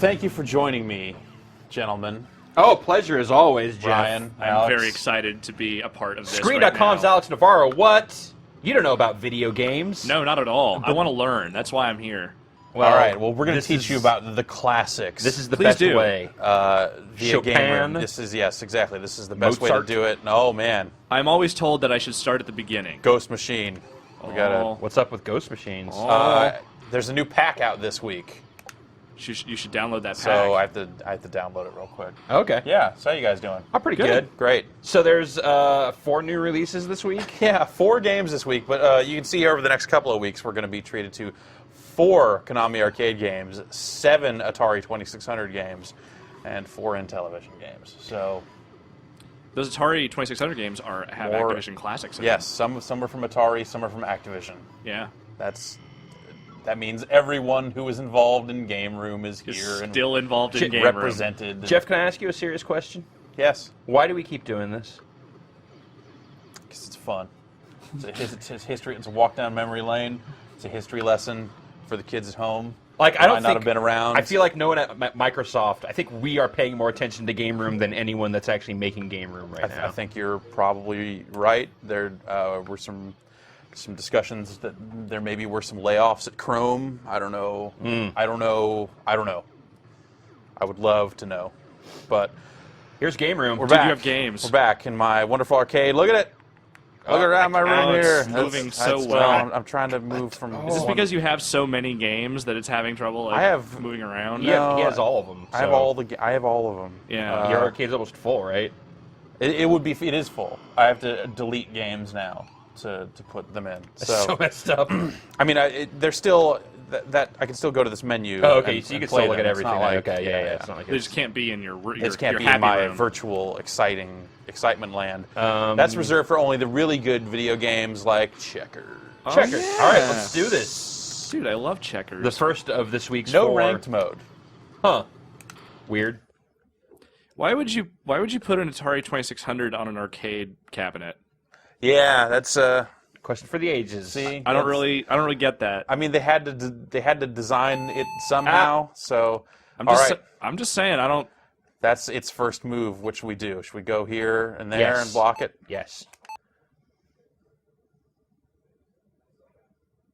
thank you for joining me, gentlemen. Oh, pleasure as always, Jeff. Ryan, I'm Alex. very excited to be a part of this. Screen.com's right now. Alex Navarro. What? You don't know about video games? No, not at all. I want to learn. That's why I'm here. Well, all right. Well, we're going to teach you about the classics. This is the Please best do. way. via Chopin. game room. This is exactly. This is the best way Mozart. to do it. And, oh man, I'm always told that I should start at the beginning. Ghost Machine. We gotta. What's up with Ghost Machines? There's a new pack out this week, You should download that pack. so I have to download it real quick. Okay. Yeah. So how you guys doing? I'm pretty good. Great. So there's 4 new releases this week? Yeah, 4 games this week, but you can see over the next couple of weeks we're going to be treated to 4 Konami arcade games, 7 Atari 2600 games, and 4 Intellivision games. So Those Atari 2600 games have More- Activision classics in yes, some are from Atari, some are from Activision. them. Yeah. That means everyone who is involved in Game Room is Is here and still involved in game room. represented. Jeff, can I ask you a serious question? Yes, Why do we keep doing this? because it's fun. It's history. It's a walk down memory lane. It's a history lesson for the kids at home. Like, I don't Might not think have been around. I feel like no one at Microsoft. I think we are paying more attention to Game Room than anyone that's actually making Game Room right now. I think you're probably right. There were some discussions that there maybe were some layoffs at Chrome. I don't know. I don't know. I would love to know, but Here's Game Room. we're Did back. you have games? We're back in my wonderful arcade. Look at it. Look around my room Oh, it's here. moving so well. I'm trying to move from. Is this because you have so many games that it's having trouble I have- moving around? No, he has all of them. I have all of them. Yeah. Your arcade's almost full, right? It is full. I have to delete games now to put them in. So messed up. I mean, they're still that I can still go to this menu. Oh, okay, and- so you and can play still look them. at It's not everything. like- Okay, yeah. It's not like They just can't be in your This can't be happy in my room. virtual excitement land. That's reserved for only the really good video games like Checkers. Oh, Checkers. yeah. All right, let's do this. Dude, I love checkers. The first of this week's No 4. ranked mode. Huh. Weird. Why would you put an Atari 2600 on an arcade cabinet? Yeah, that's Question for the ages. see. I don't really get that. I mean, they had to design it somehow. So I'm all just right, I'm just saying I don't. that's its first move. What should we do? Should we go here and there Yes. and block it? Yes.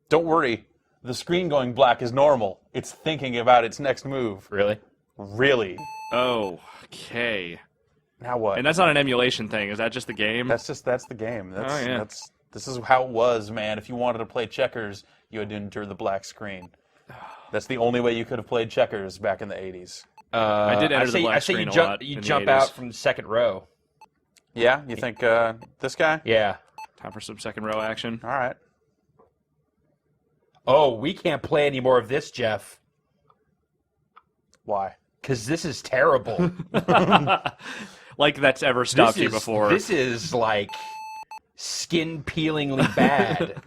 Don't worry. The screen going black is normal. It's thinking about its next move. Really? Really? Oh, okay. Now what? And that's not an emulation thing. Is that just the game? That's the game. Oh, yeah. This is how it was, man. If you wanted to play checkers, you had to endure the black screen. That's the only way you could have played checkers back in the 80s. I did enter the black I say screen you a jump, lot you in the jump 80s. out from the second row. Yeah, you think this guy? Yeah. Time for some second row action. All right. Oh, we can't play any more of this, Jeff, Why? because this is terrible. Like that's ever stopped you before. This is like skin-peelingly bad.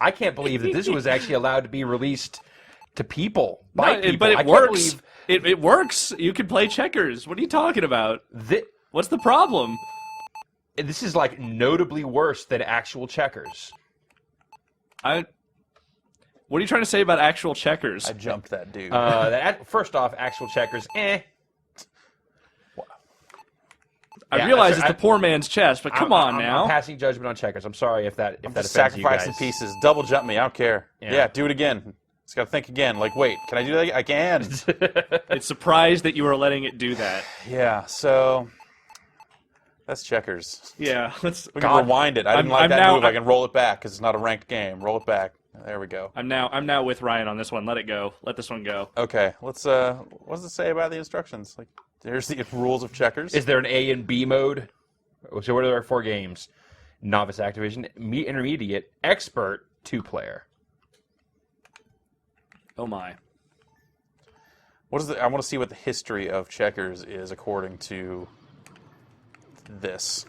I can't believe that this was actually allowed to be released to people, by No, people. but I it can't works. believe It works. You can play checkers. What are you talking about? What's the problem? This is like notably worse than actual checkers. What are you trying to say about actual checkers? I jumped that dude. First off, actual checkers, I realize it's I- the poor man's chess, but come on I'm now. passing judgment on checkers. I'm sorry if that Just offends you sacrificing guys. pieces. Double jump me. I don't care. Yeah. Yeah, do it again. Just got to think again. Like, wait, can I do that again? I can. It's surprised that you are letting it do that. Yeah, so that's checkers. Yeah, We can rewind it. I didn't like I'm that now- move. I can roll it back because it's not a ranked game. Roll it back. There we go. I'm now with Ryan on this one. Let it go. Let this one go. Okay, let's. What does it say about the instructions? Like, there's the rules of checkers. Is there an A and B mode? So what are our 4 games? Novice Activision, Intermediate, Expert, 2-player. Oh my. What is I want to see what the history of checkers is according to this.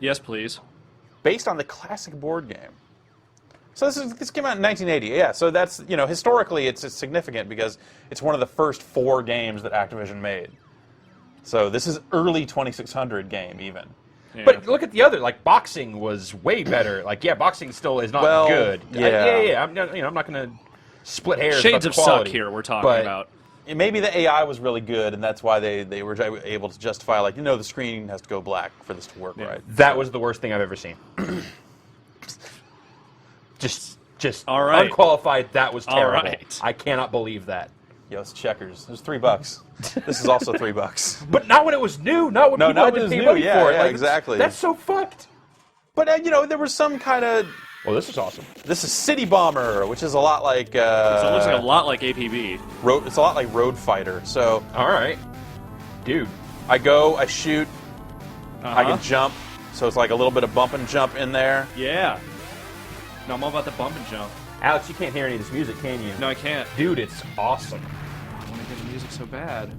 Yes, please. Based on the classic board game. So this came out in 1980. Yeah, so that's, historically it's significant because it's one of the first 4 games that Activision made. So this is early 2600 game even. Yeah. But look at the other. Like boxing was way better. Like boxing still is not good. Yeah. I'm not gonna. split hairs. Shades about of the quality, suck here we're talking but about. Maybe the AI was really good, and that's why they were able to justify, like, the screen has to go black for this to work right. That was the worst thing I've ever seen. just All right. unqualified. That was terrible. All right. I cannot believe that. Yo, it's checkers. It was $3. This is also $3. But not when it was new. Not when No, people not had when to it was pay new. money Yeah, for it. yeah, Like, exactly. That's so fucked. But there was some kind of. Well, this is awesome. This is City Bomber, which is a lot like. So it looks like a lot like APB. It's a lot like Road Fighter. So All right, dude. I go, I shoot, I Uh-huh. can jump. So it's like a little bit of bump and jump in there. Yeah. No, I'm all about the bump and jump. Alex, you can't hear any of this music, can you? No, I can't. Dude, it's awesome. I want to hear the music so bad.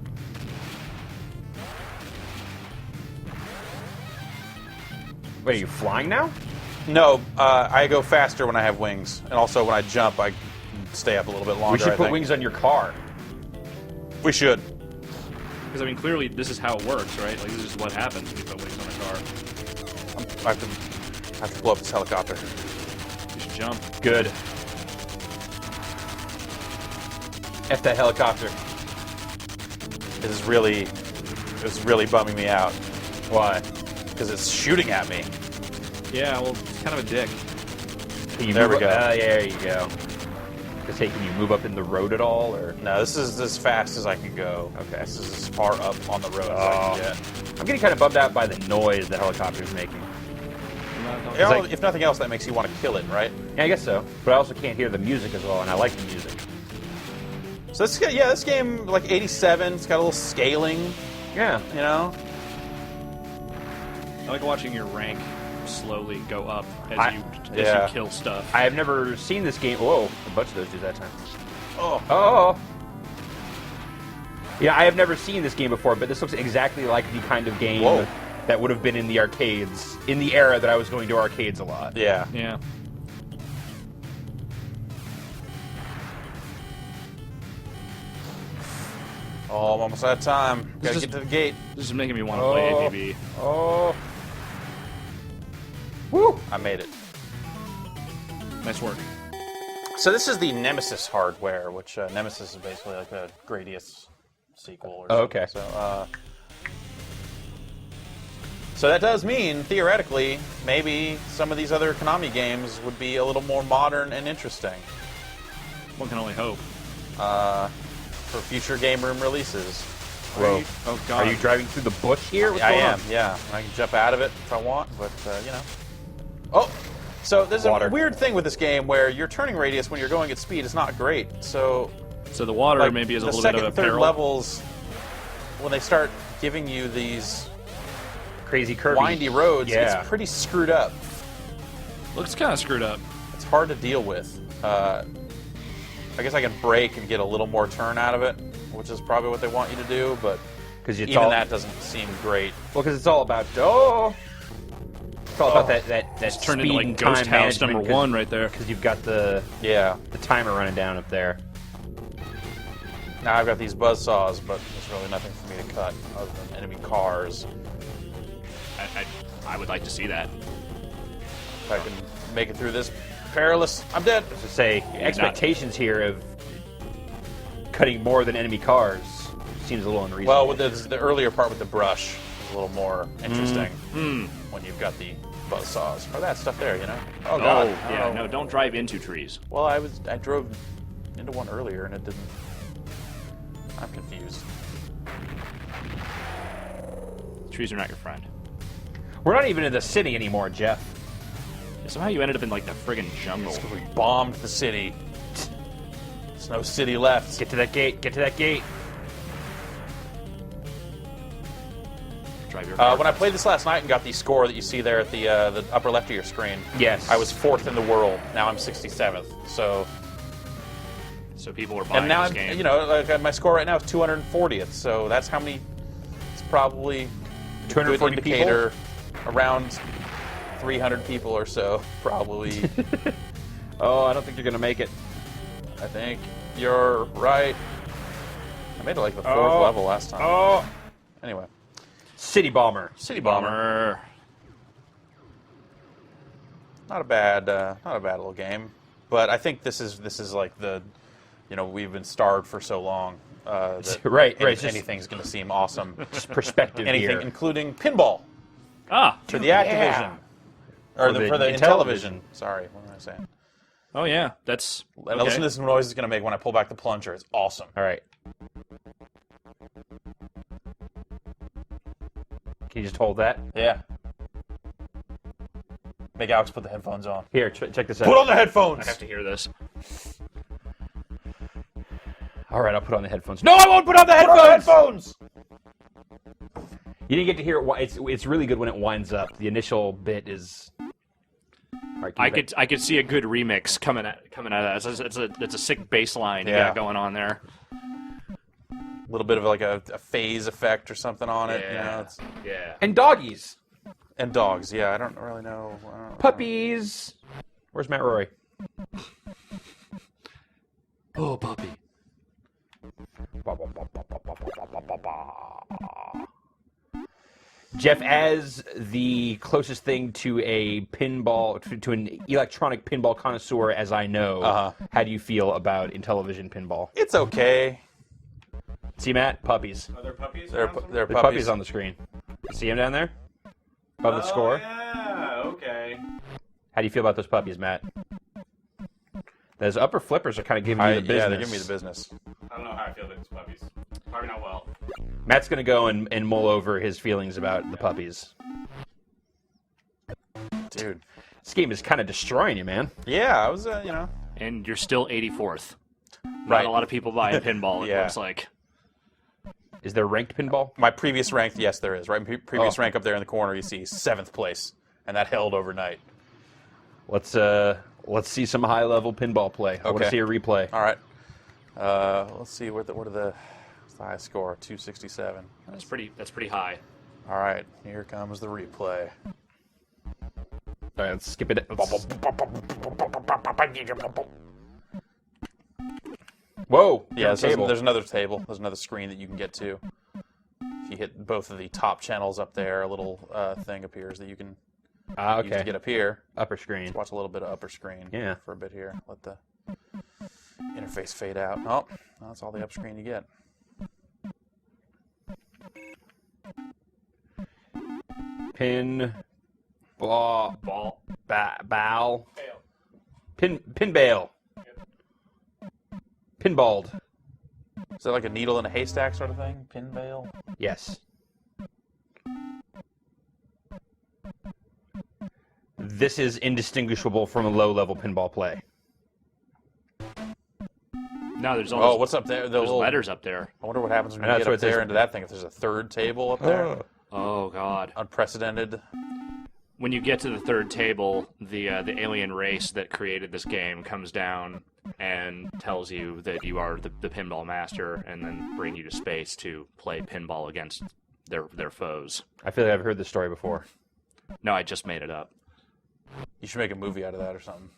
Wait, are you flying now? No, I go faster when I have wings, and also when I jump, I can stay up a little bit longer. We should I put think. wings on your car. We should. Because, I mean, clearly this is how it works, right? Like, this is what happens when you put wings on a car. I have to blow up this helicopter. Just jump. Good. F that helicopter. It's really bumming me out Why? because it's shooting at me. Yeah, well, it's kind of a dick. Can you There move we up? go. There you go. Just hey, can you move up in the road at all, or? No, this is as fast as I can go. Okay. This is as far up on the road as I can get. I'm getting kind of bummed out by the noise the helicopter's making. Yeah, like- if nothing else, that makes you want to kill it, right? Yeah, I guess so. But I also can't hear the music as well, and I like the music. So this game, like 87, it's got a little scaling, Yeah. I like watching your rank slowly go up as I- you yeah. kill stuff. I have never seen this game. Whoa, a bunch of those do that time. Oh, Oh. Yeah, I have never seen this game before, but this looks exactly like the kind of game Whoa. that would have been in the arcades, in the era that I was going to arcades a lot. yeah. Yeah. Oh, I'm almost out of time. Gotta is- get to the gate. This is making me want to play APB. Oh. Woo! I made it. Nice work. So this is the Nemesis Hardware, which Nemesis is basically like a Gradius sequel. Or Oh, something. okay. So that does mean, theoretically, maybe some of these other Konami games would be a little more modern and interesting One can only hope. for future Game Room releases. Whoa. Oh, God. Are you driving through the bush here? What's I going am, on? yeah. I can jump out of it if I want, but, Oh! So there's Water. a weird thing with this game where your turning radius when you're going at speed is not great. So So the water like, maybe is a the little second bit of a and third peril. levels, when they start giving you these Crazy curvy. windy roads, Yeah. it's pretty screwed up. Looks kind of screwed up. It's hard to deal with. I guess I can brake and get a little more turn out of it, which is probably what they want you to do, but Because it's even all that doesn't seem great. Well, because it's all about it's all about that It's turned into speed like and Ghost time House number management, one right there. because you've got the Yeah. timer running down up there. Now I've got these buzzsaws, but there's really nothing for me to cut other than enemy cars. I would like to see that. If I can make it through this perilous, I'm dead. To say expectations here of cutting more than enemy cars seems a little unreasonable. Well, with the earlier part with the brush is a little more interesting when you've got the buzzsaws or that stuff there, Oh Oh, God! yeah, Oh. no, don't drive into trees. Well, I drove into one earlier and it didn't. I'm confused. Trees are not your friend. we're not even in the city anymore, Jeff. Somehow you ended up in like the friggin' jungle. We bombed the city. There's no city left. Get to that gate. Get to that gate. Drive your car. When I played this last night and got the score that you see there at the upper left of your screen, Yes. I was 4th in the world. Now I'm 67th. So, So people were buying and now this game. like my score right now is 240th. So that's how many. It's probably a good 240 indicator. Around 300 people or so, probably. Oh, I don't think you're gonna make it. I think you're right. I made it like the 4th Oh. level last time. Oh, Anyway, City Bomber. City Bomber. Bummer. Not a bad little game, but I think this is like the we've been starved for so long. That Right. Just anything's going to seem awesome. just perspective Anything, here. including pinball for the Activision. Or for the Intellivision. Sorry, what am I saying? Oh yeah, that's. And listen to this noise it's going to make when I pull back the plunger. It's awesome. All right. Can you just hold that? Yeah. Make Alex put the headphones on. Here, check this out. Put on the headphones! I have to hear this. All right, I'll put on the headphones. No, I won't put on the headphones! You didn't get to hear it. It's really good when it winds up. The initial bit is. All right, I could see a good remix coming out of that. It's a sick bass line you got going on there. A little bit of like a phase effect or something on it. Yeah. And doggies. And dogs. Yeah, I don't really know. Puppies. Where's Matt Roy? Oh, puppy. Jeff, as the closest thing to a pinball, to an electronic pinball connoisseur as I know, how do you feel about Intellivision pinball? It's okay. See, Matt? Puppies. Are there puppies? They're The puppies. puppies on the screen. You see them down there? Above the score? Yeah, okay. How do you feel about those puppies, Matt? Those upper flippers are kind of giving you the business. Yeah, they're giving me the business. I don't know how I feel about these puppies. Probably not well. Matt's going to go and mull over his feelings about the puppies. Dude. This game is kind of destroying you, man. Yeah, I was, And you're still 84th. Right. Not a lot of people buying pinball, it Yeah. looks like. Is there ranked pinball? My previous rank, yes, there is. Right, previous rank up there in the corner, you see 7th place, and that held overnight. Let's see some high-level pinball play. I want to Okay. see a replay. All right. Let's see what's the highest score? 267. That's pretty high. All right, here comes the replay. All right, let's skip it. Whoa! Yeah, table. there's another table. There's another screen that you can get to. If you hit both of the top channels up there, a little thing appears that you can use Okay. to get up here. Upper screen. Watch a little bit of upper screen Yeah. for a bit here. Let the interface fade out. Oh, that's all the up screen you get. Pin. Ball. Bow. Pin bail. Pinballed. Is that like a needle in a haystack sort of thing? Pin veil? Yes. This is indistinguishable from a low-level pinball play. No, there's Oh, always what's up there? The there's little, letters up there. I wonder what happens when And you that's get what up it says. there into that thing. If there's a third table up there, Oh god. unprecedented. When you get to the third table, the alien race that created this game comes down and tells you that you are the pinball master, and then bring you to space to play pinball against their foes. I feel like I've heard this story before. No, I just made it up. You should make a movie out of that or something.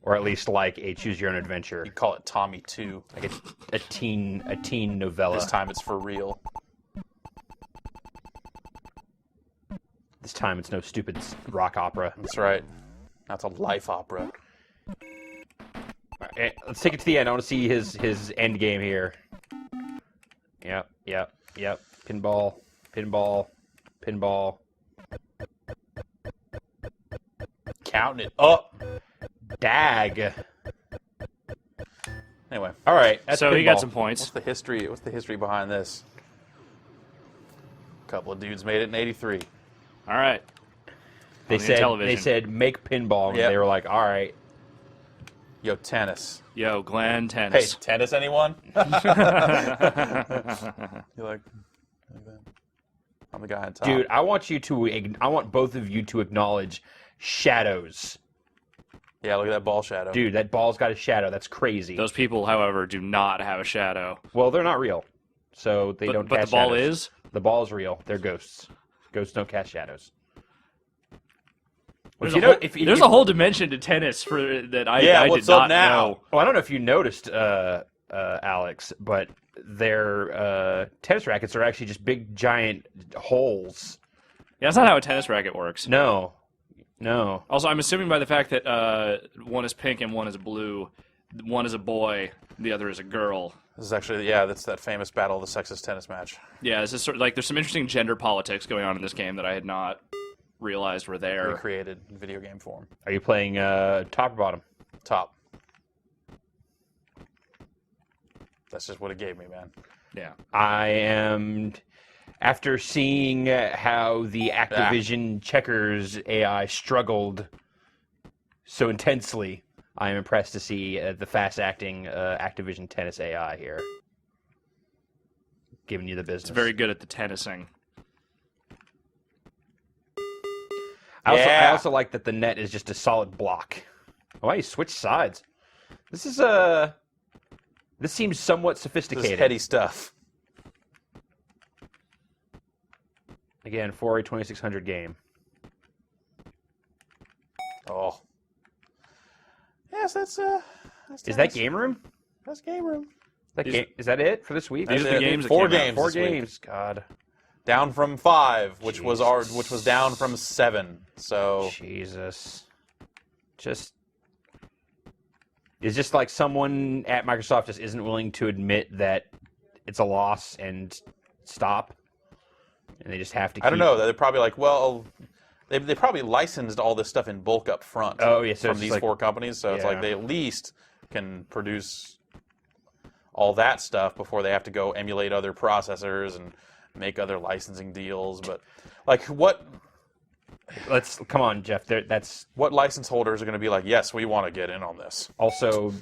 Or at least like a choose-your-own-adventure. You call it Tommy 2. Like a teen novella. This time it's for real. This time it's no stupid rock opera. That's right. That's a life opera. All right, let's take it to the end. I want to see his end game here. Yep. Pinball. Counting it up. Dag. Anyway, All right. That's So pinball. you got some points. what's the history behind this? A couple of dudes made it in '83. All right. They on the said Intellivision. make pinball, and Yep. they were like, all right. Yo, tennis. Yo, Glenn, Hey, tennis. tennis, anyone? You like that? I'm the guy on top. Dude, I want both of you to acknowledge shadows. Yeah, look at that ball shadow. Dude, that ball's got a shadow. That's crazy. Those people, however, do not have a shadow. Well, they're not real, so they don't But cast the ball shadows. is? The ball is real. They're ghosts. Ghosts don't cast shadows. There's, You a, know, whole, if there's you- a whole dimension to tennis for that I Yeah, did what's not up now? know. Well, I don't know if you noticed, Alex, but their tennis rackets are actually just big, giant holes. Yeah, that's not how a tennis racket works. No. Also, I'm assuming by the fact that one is pink and one is blue, one is a boy, the other is a girl. This is actually, yeah, that's that famous Battle of the Sexes tennis match. Yeah, this is sort of like there's some interesting gender politics going on in this game that I had not realized were there. Recreated in video game form. Are you playing top or bottom? Top. That's just what it gave me, man. Yeah. I am, after seeing how the Activision Checkers AI struggled so intensely, I am impressed to see the fast-acting Activision Tennis AI here. Giving you the business. It's very good at the tennising. I also like that the net is just a solid block. Oh, wow, you switch sides. This is this seems somewhat sophisticated. This is heady stuff. Again, for a 2600 game. Oh. Yes, that's Is that game room? That's game room. Is that it for this week? These are the games that Four came out. games. Four this week. games. God. Down from 5, which was down from 7. So Jesus. It's just like someone at Microsoft just isn't willing to admit that it's a loss and stop. And they just have to keep... I don't know. They're probably like, well, they probably licensed all this stuff in bulk up front from these 4 companies. So it's like they at least can produce all that stuff before they have to go emulate other processors and make other licensing deals. But like what... Come on, Jeff. What license holders are going to be like, yes, we want to get in on this? Also,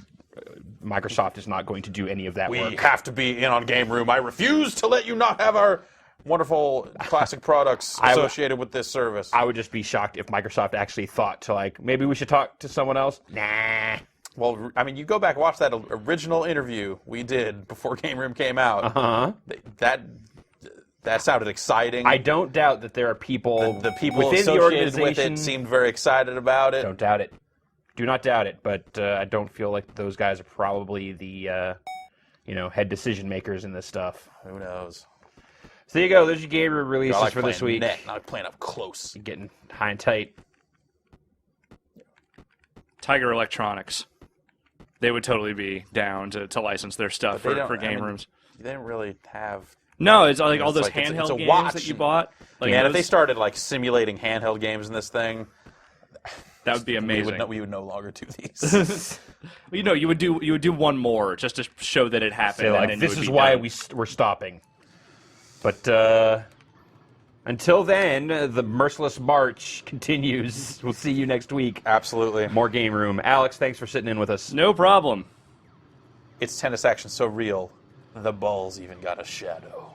Microsoft is not going to do any of that work. We have to be in on Game Room. I refuse to let you not have our wonderful classic products associated with this service. I would just be shocked if Microsoft actually thought to, like, maybe we should talk to someone else. Nah. Well, I mean, you go back and watch that original interview we did before Game Room came out. Uh-huh. That sounded exciting. I don't doubt that there are people, the people within associated the organization with it seemed very excited about it. Don't doubt it. Do not doubt it, but I don't feel like those guys are probably the head decision makers in this stuff. Who knows? So there you go. There's your game room releases for this week. Net, not playing up close. You're getting high and tight. Tiger Electronics. They would totally be down to license their stuff for game rooms. They didn't really have... No, it's like all those like, handheld it's a games watch. that you bought. Like if they started like simulating handheld games in this thing, that would be amazing. We would no longer do these. You would do one more just to show that it happened. So, and then this is why we're stopping. But until then, the merciless march continues. We'll see you next week. Absolutely. More Game Room. Alex, thanks for sitting in with us. No problem. It's tennis action so real, the balls even got a shadow.